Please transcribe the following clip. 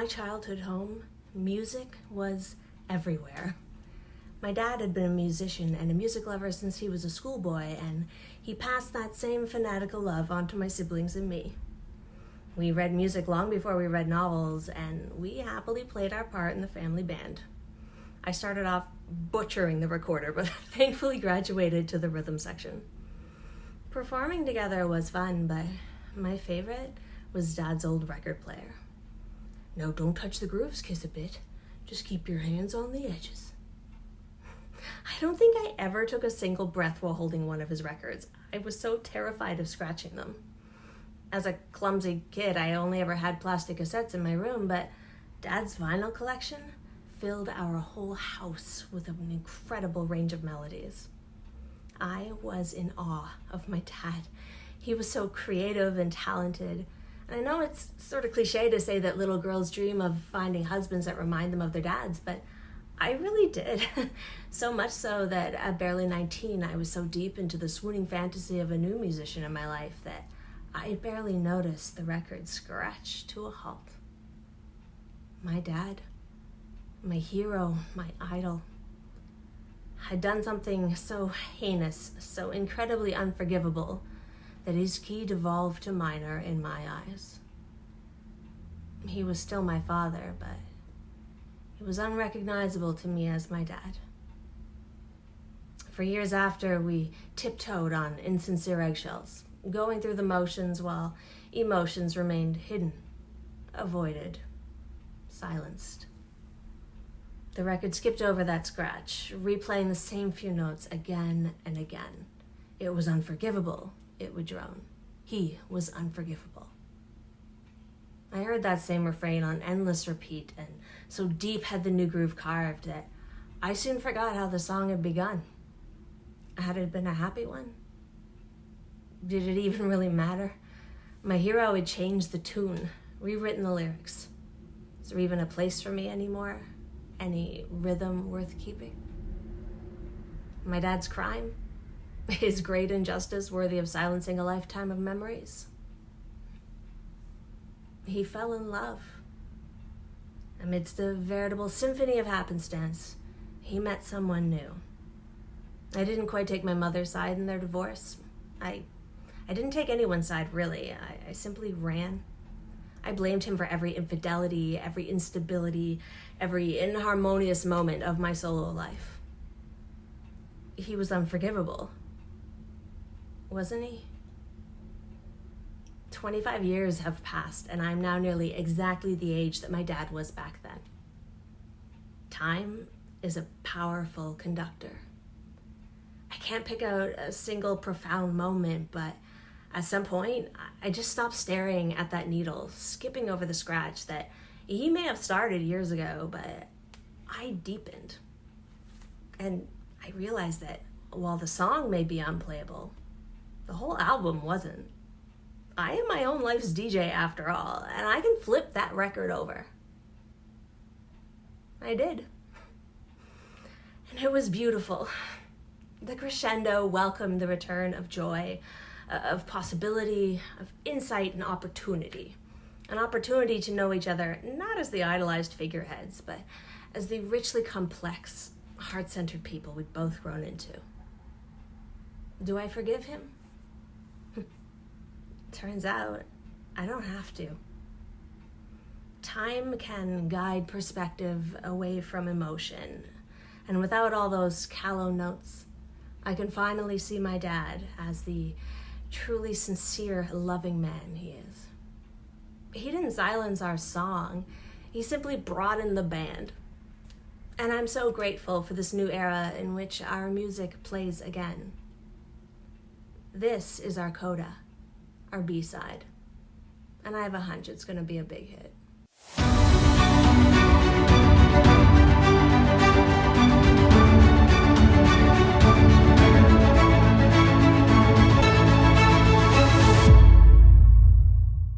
my childhood home, music was everywhere. My dad had been a musician and a music lover since he was a schoolboy, and he passed that same fanatical love on to my siblings and me. We read music long before we read novels, and we happily played our part in the family band. I started off butchering the recorder, but thankfully graduated to the rhythm section. Performing together was fun, but my favorite was Dad's old record player. No, don't touch the grooves, kiss a bit. Just keep your hands on the edges. I don't think I ever took a single breath while holding one of his records. I was so terrified of scratching them. As a clumsy kid, I only ever had plastic cassettes in my room, but Dad's vinyl collection filled our whole house with an incredible range of melodies. I was in awe of my dad. He was so creative and talented. And I know it's sort of cliche to say that little girls dream of finding husbands that remind them of their dads, but I really did. So much so that at barely 19, I was so deep into the swooning fantasy of a new musician in my life that I barely noticed the record scratch to a halt. My dad, my hero, my idol, had done something so heinous, so incredibly unforgivable, that his key devolved to minor in my eyes. He was still my father, but he was unrecognizable to me as my dad. For years after, we tiptoed on insincere eggshells, going through the motions while emotions remained hidden, avoided, silenced. The record skipped over that scratch, replaying the same few notes again and again. It was unforgivable, it would drone. He was unforgivable. I heard that same refrain on endless repeat, and so deep had the new groove carved that I soon forgot how the song had begun. Had it been a happy one? Did it even really matter? My hero had changed the tune, rewritten the lyrics. Is there even a place for me anymore? Any rhythm worth keeping? My dad's crime? His great injustice worthy of silencing a lifetime of memories? He fell in love. Amidst a veritable symphony of happenstance, he met someone new. I didn't quite take my mother's side in their divorce. I didn't take anyone's side, really. I simply ran. I blamed him for every infidelity, every instability, every inharmonious moment of my solo life. He was unforgivable, wasn't he? 25 years have passed, and I'm now nearly exactly the age that my dad was back then. Time is a powerful conductor. I can't pick out a single profound moment, but at some point, I just stopped staring at that needle, skipping over the scratch that he may have started years ago, but I deepened. And I realized that while the song may be unplayable, the whole album wasn't. I am my own life's DJ after all, and I can flip that record over. I did. And it was beautiful. The crescendo welcomed the return of joy, of possibility, of insight and opportunity. An opportunity to know each other, not as the idolized figureheads, but as the richly complex, heart-centered people we'd both grown into. Do I forgive him? Turns out, I don't have to. Time can guide perspective away from emotion, and without all those callow notes, I can finally see my dad as the truly sincere, loving man he is. He didn't silence our song, he simply broadened the band. And I'm so grateful for this new era in which our music plays again. This is our coda, our B-side, and I have a hunch it's going to be a big hit.